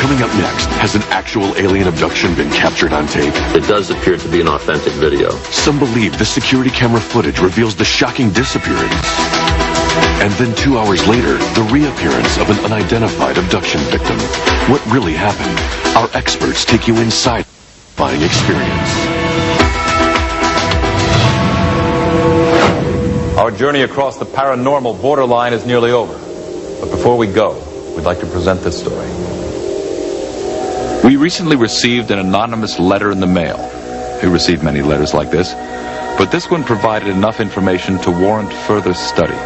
Coming up next, has an actual alien abduction been captured on tape? It does appear to be an authentic video. Some believe the security camera footage reveals the shocking disappearance. And then 2 hours later, the reappearance of an unidentified abduction victim. What really happened? Our experts take you inside the terrifying experience. Our journey across the paranormal borderline is nearly over. But before we go, we'd like to present this story. We recently received an anonymous letter in the mail. We received many letters like this, but this one provided enough information to warrant further study.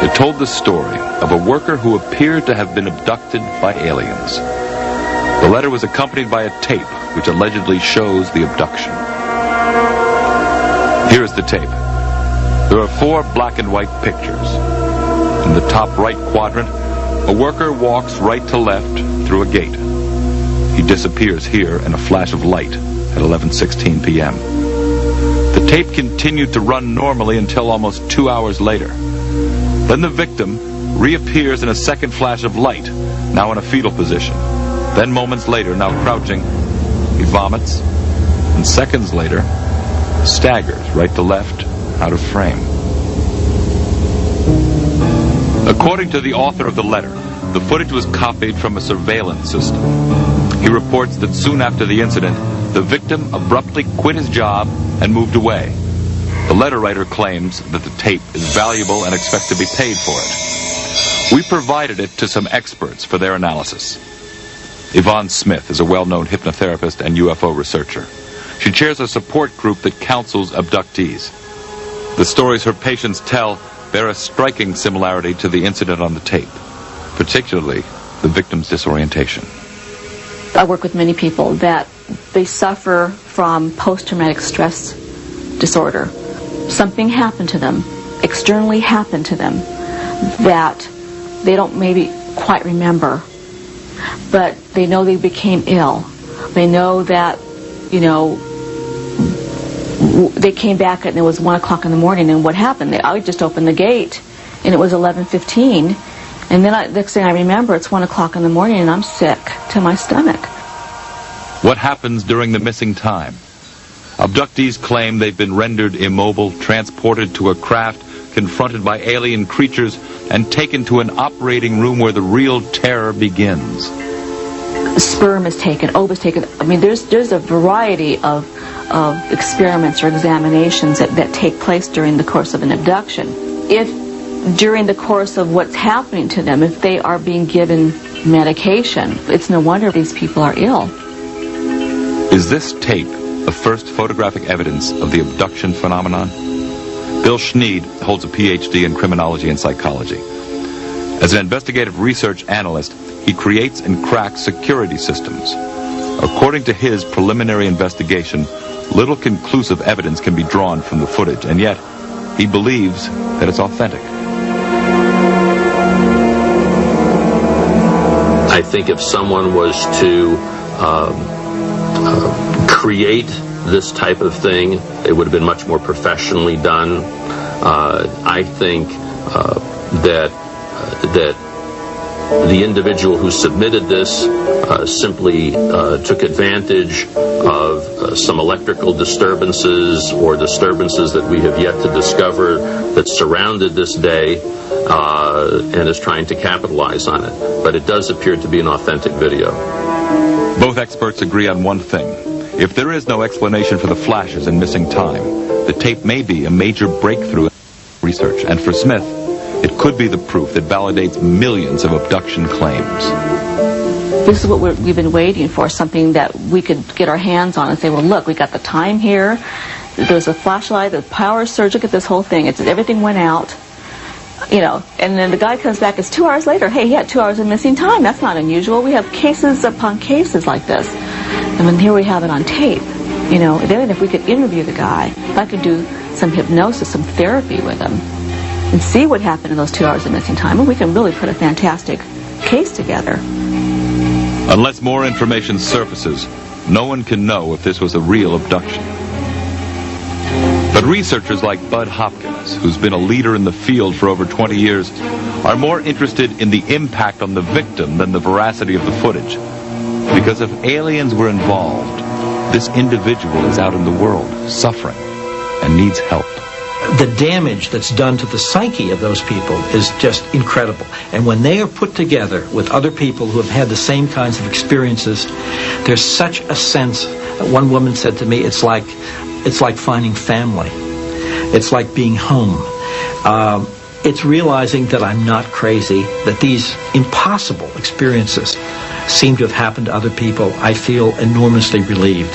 It told the story of a worker who appeared to have been abducted by aliens. The letter was accompanied by a tape which allegedly shows the abduction. Here is the tape. There are 4 black and white pictures. In the top right quadrant, a worker walks right to left through a gate. He disappears here in a flash of light at 11:16 p.m. The tape continued to run normally until almost 2 hours later. Then the victim reappears in a second flash of light, now in a fetal position. Then moments later, now crouching, he vomits, and seconds later, staggers right to left, out of frame. According to the author of the letter, the footage was copied from a surveillance system. He reports that soon after the incident, the victim abruptly quit his job and moved away. The letter writer claims that the tape is valuable and expects to be paid for it. We provided it to some experts for their analysis. Yvonne Smith is a well-known hypnotherapist and UFO researcher. She chairs a support group that counsels abductees. The stories her patients tell bear a striking similarity to the incident on the tape, particularly the victim's disorientation. I work with many people that they suffer from post-traumatic stress disorder. Something happened to them, externally happened to them, that they don't maybe quite remember, but they know they became ill. They know that, they came back and it was 1 o'clock in the morning, and what happened? I just opened the gate and it was 11:15, and then next thing I remember, it's 1 o'clock in the morning and I'm sick to my stomach. What happens during the missing time? Abductees claim they've been rendered immobile, transported to a craft, confronted by alien creatures, and taken to an operating room where the real terror begins. Sperm is taken, ova is taken. I mean, there's a variety of experiments or examinations that take place during the course of an abduction. If during the course of what's happening to them, if they are being given medication, it's no wonder these people are ill. Is this tape the first photographic evidence of the abduction phenomenon? Bill Schneed holds a PhD in criminology and psychology. As an investigative research analyst, he creates and cracks security systems. According to his preliminary investigation, little conclusive evidence can be drawn from the footage, and yet he believes that it's authentic. I think if someone was to create this type of thing, it would have been much more professionally done. I think that the individual who submitted this simply took advantage of some electrical disturbances or disturbances that we have yet to discover that surrounded this day and is trying to capitalize on it. But it does appear to be an authentic video. Both experts agree on one thing. If there is no explanation for the flashes and missing time, the tape may be a major breakthrough in research. And for Smith, it could be the proof that validates millions of abduction claims. This is what we've been waiting for, something that we could get our hands on and say, well, look, we got the time here. There's a flashlight, the power surge, look at this whole thing. Everything went out, and then the guy comes back, it's 2 hours later. Hey, he had 2 hours of missing time. That's not unusual. We have cases upon cases like this. And then here we have it on tape. Then if we could interview the guy, if I could do some hypnosis, some therapy with him, and see what happened in those 2 hours of missing time, and we can really put a fantastic case together. Unless more information surfaces, no one can know if this was a real abduction. But researchers like Bud Hopkins, who's been a leader in the field for over 20 years, are more interested in the impact on the victim than the veracity of the footage. Because if aliens were involved, this individual is out in the world, suffering, and needs help. The damage that's done to the psyche of those people is just incredible. And when they are put together with other people who have had the same kinds of experiences, there's such a sense. One woman said to me, it's like finding family. It's like being home. It's realizing that I'm not crazy, that these impossible experiences seem to have happened to other people. I feel enormously relieved.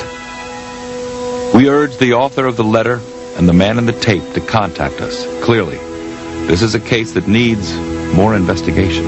We urge the author of the letter and the man in the tape to contact us. Clearly, this is a case that needs more investigation.